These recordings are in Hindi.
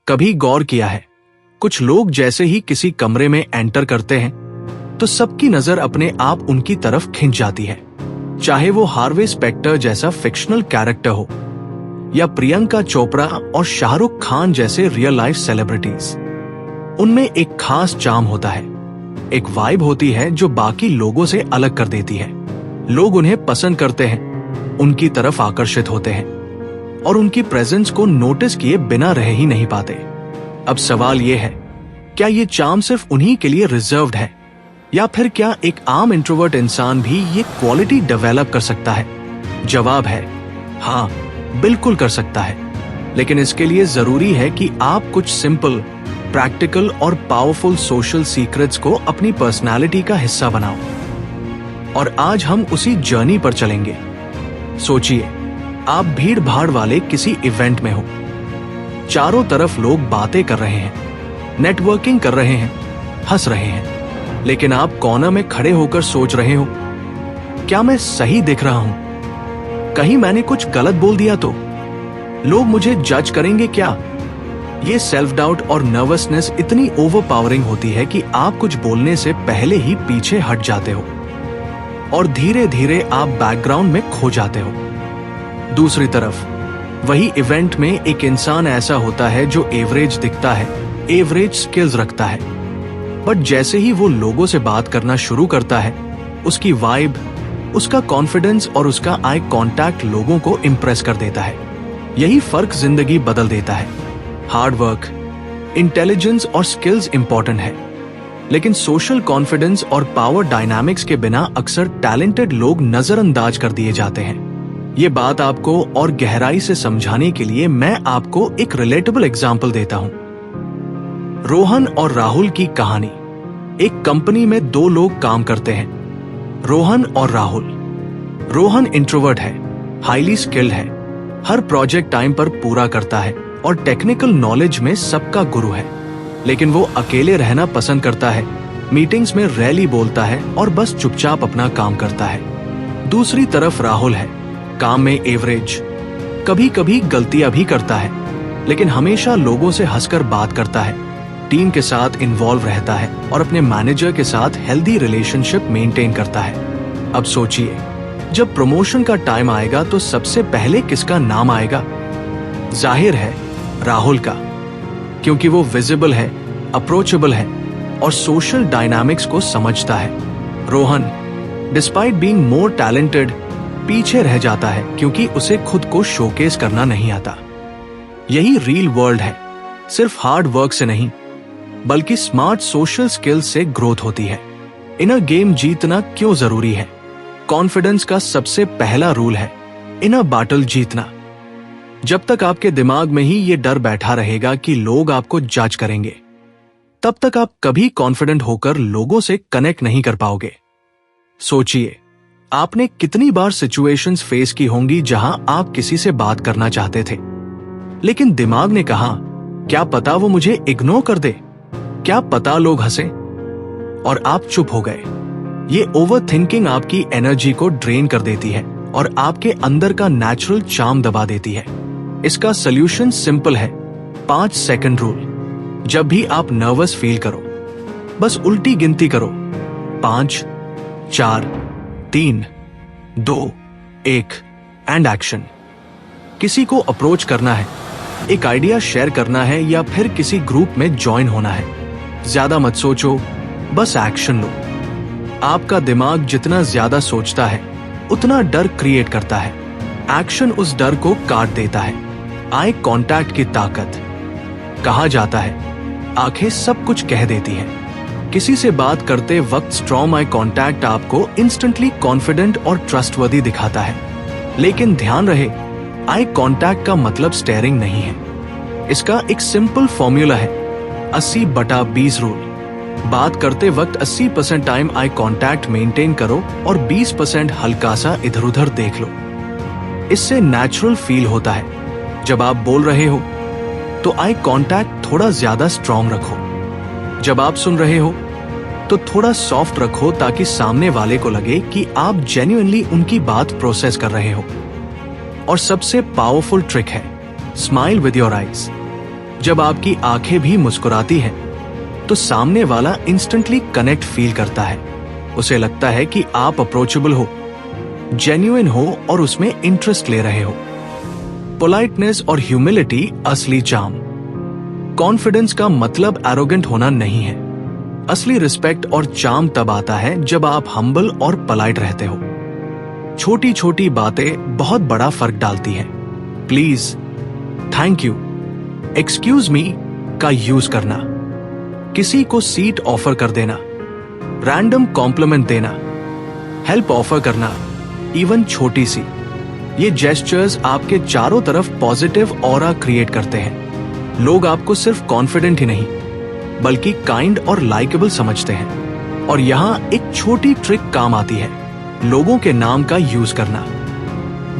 कभी गौर किया है, कुछ लोग जैसे ही किसी कमरे में एंटर करते हैं तो सबकी नजर अपने आप उनकी तरफ खिंच जाती है, चाहे वो हार्वे स्पेक्टर जैसा फिक्शनल कैरेक्टर हो या प्रियंका चोपड़ा और शाहरुख खान जैसे रियल लाइफ सेलिब्रिटीज। उनमें एक खास चार्म होता है, एक वाइब होती है जो बाकी लोगों से अलग कर देती है। लोग उन्हें पसंद करते हैं, उनकी तरफ आकर्षित होते हैं और उनकी प्रेजेंस को नोटिस किए बिना रह ही नहीं पाते। अब सवाल यह है, क्या ये चार्म सिर्फ उन्हीं के लिए रिजर्व्ड है या फिर क्या एक आम इंट्रोवर्ट इंसान भी ये क्वालिटी डेवलप कर सकता है? जवाब है हाँ, बिल्कुल कर सकता है, लेकिन इसके लिए जरूरी है कि आप कुछ सिंपल, प्रैक्टिकल और पावरफुल सोशल सीक्रेट्स को अपनी पर्सनालिटी का हिस्सा बनाओ। और आज हम उसी जर्नी पर चलेंगे। सोचिए, आप भीड़ भाड़ वाले किसी इवेंट में हो, चारों तरफ लोग बातें कर रहे हैं, नेटवर्किंग कर रहे हैं, हंस रहे हैं, लेकिन आप कॉर्नर में खड़े होकर सोच रहे हो, क्या मैं सही दिख रहा हूं? कहीं मैंने कुछ गलत बोल दिया तो? लोग मुझे जज करेंगे क्या? ये सेल्फ डाउट और नर्वसनेस इतनी ओवरपावरिंग होती है कि आप कुछ बोलने से पहले ही पीछे हट जाते हो और धीरे धीरे आप बैकग्राउंड में खो जाते हो। दूसरी तरफ वही इवेंट में एक इंसान ऐसा होता है जो एवरेज दिखता है, एवरेज स्किल्स रखता है, बट जैसे ही वो लोगों से बात करना शुरू करता है, उसकी वाइब, उसका कॉन्फिडेंस और उसका आई कांटेक्ट लोगों को इंप्रेस कर देता है। यही फर्क जिंदगी बदल देता है। हार्ड वर्क, इंटेलिजेंस और स्किल्स इंपॉर्टेंट है, लेकिन सोशल कॉन्फिडेंस और पावर डायनामिक्स के बिना अक्सर टैलेंटेड लोग नजरअंदाज कर दिए जाते हैं। ये बात आपको और गहराई से समझाने के लिए मैं आपको एक रिलेटेबल एग्जाम्पल देता हूं। रोहन और राहुल की कहानी। एक कंपनी में दो लोग काम करते हैं, रोहन और राहुल। रोहन इंट्रोवर्ट है, हाईली स्किल्ड है, हर प्रोजेक्ट टाइम पर पूरा करता है और टेक्निकल नॉलेज में सबका गुरु है, लेकिन वो अकेले रहना पसंद करता है, मीटिंग्स में रैली बोलता है और बस चुपचाप अपना काम करता है। दूसरी तरफ राहुल है, काम में एवरेज, कभी कभी गलतियां भी करता है, लेकिन हमेशा लोगों से हंसकर बात करता है, टीम के साथ इन्वॉल्व रहता है और अपने मैनेजर के साथ हेल्दी रिलेशनशिप मेंटेन करता है। अब सोचिए, जब प्रमोशन का टाइम आएगा तो सबसे पहले किसका नाम आएगा? जाहिर है राहुल का, क्योंकि वो विजिबल है, अप्रोचेबल है और सोशल डायनामिक्स को समझता है। Rohan, despite being more talented, पीछे रह जाता है क्योंकि उसे खुद को शोकेस करना नहीं आता। यही रियल वर्ल्ड है, सिर्फ हार्ड वर्क से नहीं बल्कि स्मार्ट सोशल स्किल्स से ग्रोथ होती है। इनर गेम जीतना क्यों जरूरी है? कॉन्फिडेंस का सबसे पहला रूल है इनर बैटल जीतना। जब तक आपके दिमाग में ही ये डर बैठा रहेगा कि लोग आपको जज करेंगे, तब तक आप कभी कॉन्फिडेंट होकर लोगों से कनेक्ट नहीं कर पाओगे। सोचिए, आपने कितनी बार सिचुएशंस फेस की होंगी जहां आप किसी से बात करना चाहते थे, लेकिन दिमाग ने कहा, क्या पता वो मुझे इग्नोर कर दे, क्या पता लोग हंसे, और आप चुप हो गए। ये ओवरथिंकिंग आपकी एनर्जी को ड्रेन कर देती है और आपके अंदर का नेचुरल चार्म दबा देती है। इसका सॉल्यूशन सिंपल है, 5 सेकंड रूल। जब भी आप नर्वस फील करो, बस उल्टी गिनती करो, 5, 4, 3, 2, 1 एंड एक्शन। किसी को अप्रोच करना है, एक आइडिया शेयर करना है या फिर किसी ग्रुप में ज्वाइन होना है, ज्यादा मत सोचो, बस एक्शन लो। आपका दिमाग जितना ज्यादा सोचता है उतना डर क्रिएट करता है, एक्शन उस डर को काट देता है। आई कांटेक्ट की ताकत। कहा जाता है आंखें सब कुछ कह देती हैं। किसी से बात करते वक्त स्ट्रॉन्ग आई कांटेक्ट आपको इंस्टेंटली कॉन्फिडेंट और ट्रस्टवर्दी दिखाता है, लेकिन ध्यान रहे, आई कांटेक्ट का मतलब स्टेयरिंग नहीं है। इसका एक सिंपल फॉर्मूला है, 80/20 रूल। बात करते वक्त 80% टाइम आई कांटेक्ट मेंटेन करो और 20% हल्का सा इधर उधर देख लो। इससे नेचुरल फील होता है। जब आप बोल रहे हो तो आई कांटेक्ट थोड़ा ज्यादा स्ट्रॉन्ग रखो। जब आप सुन रहे हो तो थोड़ा सॉफ्ट रखो ताकि सामने वाले को लगे कि आप जेन्युइनली उनकी बात प्रोसेस कर रहे हो। और सबसे पावरफुल ट्रिक है स्माइल विद योर आईज। जब आपकी आंखें भी मुस्कुराती हैं, तो सामने वाला इंस्टेंटली कनेक्ट फील करता है। उसे लगता है कि आप अप्रोचेबल हो, जेन्युइन हो और उसमें इंटरेस्ट ले रहे हो। पोलाइटनेस और ह्यूमिलिटी असली चार्म। कॉन्फिडेंस का मतलब एरोगेंट होना नहीं है। असली रिस्पेक्ट और चार्म तब आता है जब आप हम्बल और पोलाइट रहते हो। छोटी छोटी बातें बहुत बड़ा फर्क डालती हैं। Please, thank you, excuse me का यूज करना, किसी को सीट ऑफर कर देना, रैंडम कॉम्प्लीमेंट देना, हेल्प ऑफर करना, इवन छोटी सी, ये जेस्चर्स आपके चारों तरफ पॉजिटिव ऑरा क्रिएट करते हैं। लोग आपको सिर्फ कॉन्फिडेंट ही नहीं बल्कि काइंड और लाइकेबल समझते हैं। और यहाँ एक छोटी ट्रिक काम आती है, लोगों के नाम का यूज करना।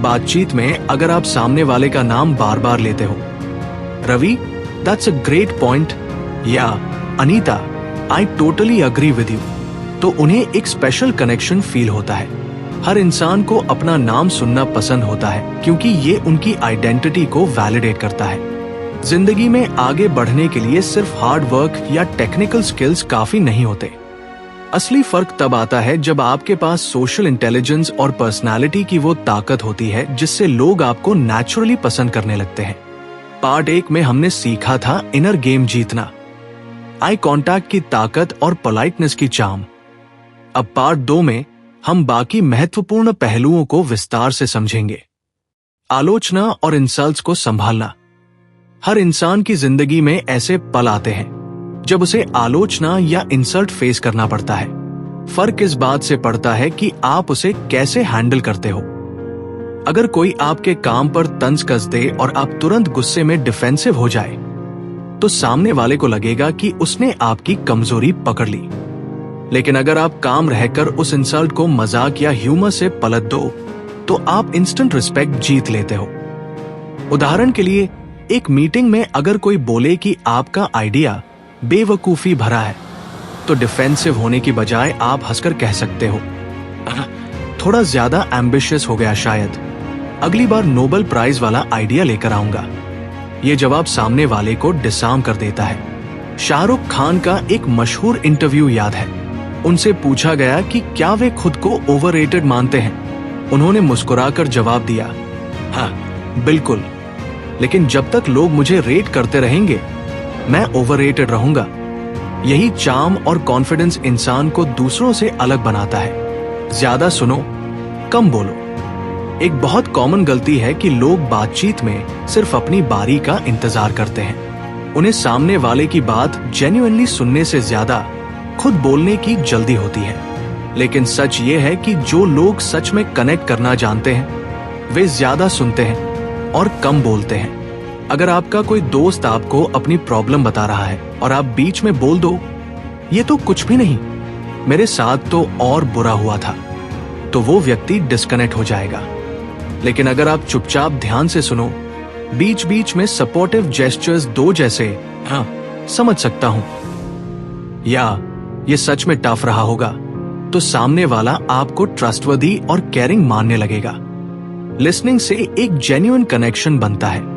बातचीत में अगर आप सामने वाले का नाम बार बार लेते हो, Ravi, that's a great point, या Anita, I totally agree with you, तो उन्हें एक स्पेशल कनेक्शन फील होता है। हर इंसान को अपना नाम सुनना पसंद होता है क्योंकि ये उनकी आइडेंटिटी को वैलिडेट करता है। जिंदगी में आगे बढ़ने के लिए सिर्फ हार्ड वर्क या टेक्निकल स्किल्स काफी नहीं होते। असली फर्क तब आता है जब आपके पास सोशल इंटेलिजेंस और पर्सनालिटी की वो ताकत होती है जिससे लोग आपको नेचुरली पसंद करने लगते हैं। पार्ट 1 में हमने सीखा था इनर गेम जीतना, आई कांटेक्ट की ताकत और पोलाइटनेस की चार्म। अब पार्ट 2 में हम बाकी महत्वपूर्ण पहलुओं को विस्तार से समझेंगे। आलोचना और इंसल्ट्स को संभालना। हर इंसान की जिंदगी में ऐसे पल आते हैं जब उसे आलोचना या इंसल्ट फेस करना पड़ता है। फर्क इस बात से पड़ता है कि आप उसे कैसे हैंडल करते हो। अगर कोई आपके काम पर तंज कस दे और आप तुरंत गुस्से में डिफेंसिव हो जाए, तो सामने वाले को लगेगा कि उसने आपकी कमजोरी पकड़ ली। लेकिन अगर आप काम रहकर उस इंसल्ट को मजाक या ह्यूमर से पलट दो, तो आप इंस्टेंट रिस्पेक्ट जीत लेते हो। उदाहरण के लिए, एक मीटिंग में अगर कोई बोले कि आपका आइडिया बेवकूफी भरा है, तो डिफेंसिव होने की बजाय आप हंसकर कह सकते हो, थोड़ा ज्यादा एम्बिशियस हो गया शायद, अगली बार नोबेल प्राइज वाला आइडिया लेकर आऊंगा। ये जवाब सामने वाले को डिसआर्म कर देता है। शाहरुख खान का एक मशहूर इंटरव्यू याद है। उनसे पूछा गया कि क्या वे खुद को ओवररेटेड मानते हैं। उन्होंने मुस्कुराकर जवाब दिया, हाँ बिल्कुल, लेकिन जब तक लोग मुझे रेट करते रहेंगे, मैं ओवररेटेड रहूंगा। यही चार्म और कॉन्फिडेंस इंसान को दूसरों से अलग बनाता है। ज्यादा सुनो, कम बोलो। एक बहुत कॉमन गलती है कि लोग बातचीत में सिर्फ अपनी बारी का इंतजार करते हैं। उन्हें सामने वाले की बात जेन्युइनली सुनने से ज्यादा खुद बोलने की जल्दी होती है। लेकिन सच ये है कि जो लोग सच में कनेक्ट करना जानते हैं, वे ज्यादा सुनते हैं और कम बोलते हैं। अगर आपका कोई दोस्त आपको अपनी प्रॉब्लम बता रहा है और आप बीच में बोल दो, ये तो कुछ भी नहीं, मेरे साथ तो और बुरा हुआ था, तो वो व्यक्ति डिस्कनेक्ट हो जाएगा। लेकिन अगर आप चुपचाप ध्यान से सुनो, बीच बीच में सपोर्टिव जेस्चर्स दो, जैसे हाँ समझ सकता हूं, या ये सच में टफ रहा होगा, तो सामने वाला आपको ट्रस्टवर्दी और केयरिंग मानने लगेगा। लिसनिंग से एक जेन्युइन कनेक्शन बनता है।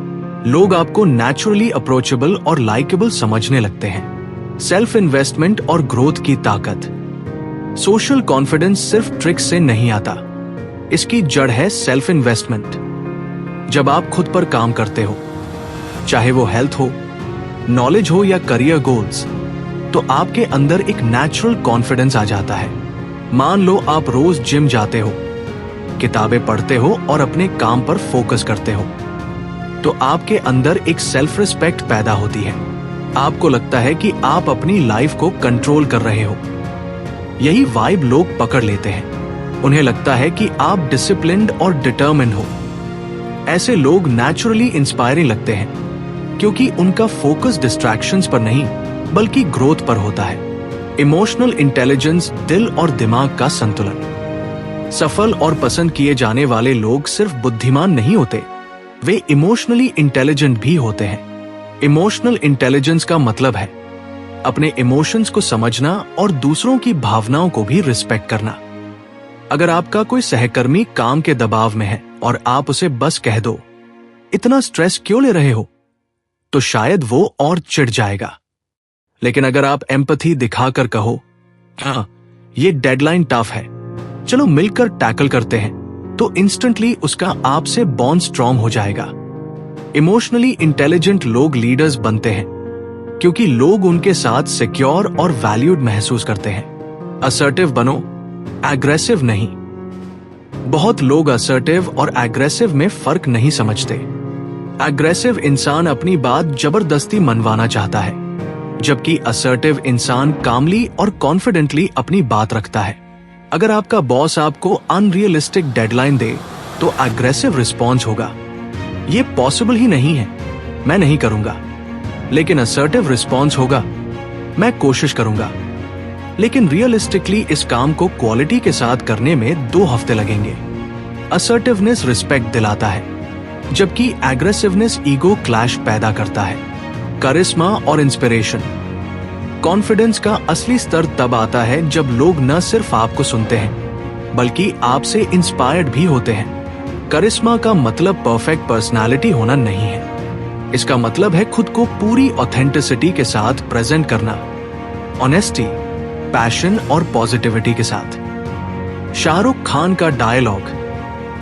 लोग आपको नेचुरली अप्रोचेबल और लाइकेबल समझने लगते हैं। सेल्फ इन्वेस्टमेंट और ग्रोथ की ताकत। सोशल कॉन्फिडेंस सिर्फ ट्रिक्स से नहीं आता, इसकी जड़ है सेल्फ इन्वेस्टमेंट। जब आप खुद पर काम करते हो, चाहे वो हेल्थ हो, नॉलेज हो या करियर गोल्स, तो आपके अंदर एक नेचुरल कॉन्फिडेंस आ जाता है। मान लो आप रोज जिम जाते हो, किताबें पढ़ते हो और अपने काम पर फोकस करते हो, तो आपके अंदर एक सेल्फ रिस्पेक्ट पैदा होती है। आपको लगता है कि आप अपनी लाइफ को कंट्रोल कर रहे हो। यही वाइब लोग पकड़ लेते हैं। उन्हें लगता है कि आप डिसिप्लिन्ड और डिटर्मिन्ड हो। ऐसे लोग नेचुरली इंस्पायरिंग लगते हैं क्योंकि उनका फोकस डिस्ट्रैक्शंस पर नहीं बल्कि ग्रोथ पर होता है। इमोशनल इंटेलिजेंस, दिल और दिमाग का संतुलन। सफल और पसंद किए जाने वाले लोग सिर्फ बुद्धिमान नहीं होते, वे इमोशनली इंटेलिजेंट भी होते हैं। इमोशनल इंटेलिजेंस का मतलब है अपने इमोशंस को समझना और दूसरों की भावनाओं को भी रिस्पेक्ट करना। अगर आपका कोई सहकर्मी काम के दबाव में है और आप उसे बस कह दो, इतना स्ट्रेस क्यों ले रहे हो, तो शायद वो और चिढ़ जाएगा। लेकिन अगर आप एम्पैथी दिखाकर कहो, हाँ ये डेडलाइन टफ है, चलो मिलकर टैकल करते हैं, तो इंस्टेंटली उसका आपसे बॉन्ड स्ट्रॉन्ग हो जाएगा। इमोशनली इंटेलिजेंट लोग लीडर्स बनते हैं क्योंकि लोग उनके साथ सिक्योर और वैल्यूड महसूस करते हैं। असर्टिव बनो, एग्रेसिव नहीं। बहुत लोग असर्टिव और एग्रेसिव में फर्क नहीं समझते। एग्रेसिव इंसान अपनी बात जबरदस्ती मनवाना चाहता है, जबकि असर्टिव इंसान कामली और कॉन्फिडेंटली अपनी बात रखता है। अगर आपका बॉस आपको अनरियलिस्टिक डेडलाइन दे तो एग्रेसिव रिस्पॉन्स होगा, ये पॉसिबल ही नहीं है, मैं नहीं करूंगा। लेकिन असर्टिव रिस्पॉन्स होगा, मैं कोशिश करूंगा। लेकिन रियलिस्टिकली इस काम को क्वालिटी के साथ करने में 2 हफ्ते लगेंगे। असर्टिवनेस रिस्पेक्ट दिलाता है, जबकि एग्रेसिवनेस ईगो क्लैश पैदा करता है। करिश्मा और इंस्पिरेशन। कॉन्फिडेंस का असली स्तर तब आता है जब लोग न सिर्फ आपको सुनते हैं बल्कि आपसे इंस्पायर्ड भी होते हैं। करिश्मा का मतलब परफेक्ट पर्सनालिटी होना नहीं है, इसका मतलब है खुद को पूरी ऑथेंटिसिटी के साथ प्रेजेंट करना, ऑनेस्टी, पैशन और पॉजिटिविटी के साथ। शाहरुख खान का dialogue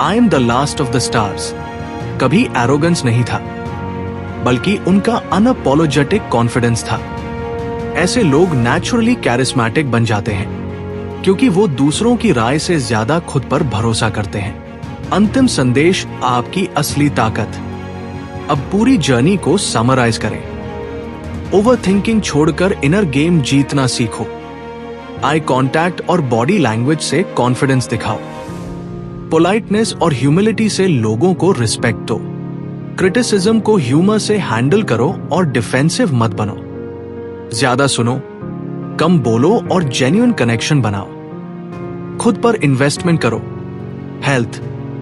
I am the last of the stars कभी एरोगेंस नहीं था, बल्कि उनका अनअपोलोजेटिक कॉन्फिडेंस था। ऐसे लोग नेचुरली कैरिस्मेटिक बन जाते हैं क्योंकि वो दूसरों की राय से ज्यादा खुद पर भरोसा करते हैं। अंतिम संदेश, आपकी असली ताकत। अब पूरी जर्नी को समराइज करें। ओवरथिंकिंग छोड़कर इनर गेम जीतना सीखो। आई कांटेक्ट और बॉडी लैंग्वेज से कॉन्फिडेंस दिखाओ। पोलाइटनेस और ह्यूमिलिटी से लोगों को रिस्पेक्ट दो। क्रिटिसिज्म को ह्यूमर से हैंडल करो और डिफेंसिव मत बनो। ज्यादा सुनो, कम बोलो और जेन्युइन कनेक्शन बनाओ। खुद पर इन्वेस्टमेंट करो, हेल्थ,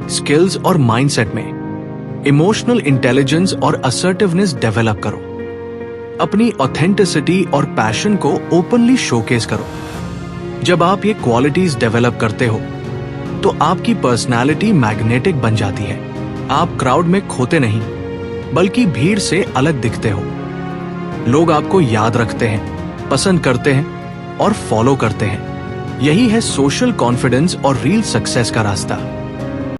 स्किल्स और माइंडसेट में। इमोशनल इंटेलिजेंस और असर्टिवनेस डेवलप करो। अपनी ऑथेंटिसिटी और पैशन को ओपनली शोकेस करो। जब आप ये क्वालिटीज डेवलप करते हो तो आपकी पर्सनालिटी मैग्नेटिक बन जाती है। आप क्राउड में खोते नहीं बल्कि भीड़ से अलग दिखते हो। लोग आपको याद रखते हैं, पसंद करते हैं और फॉलो करते हैं। यही है सोशल कॉन्फिडेंस और रियल सक्सेस का रास्ता।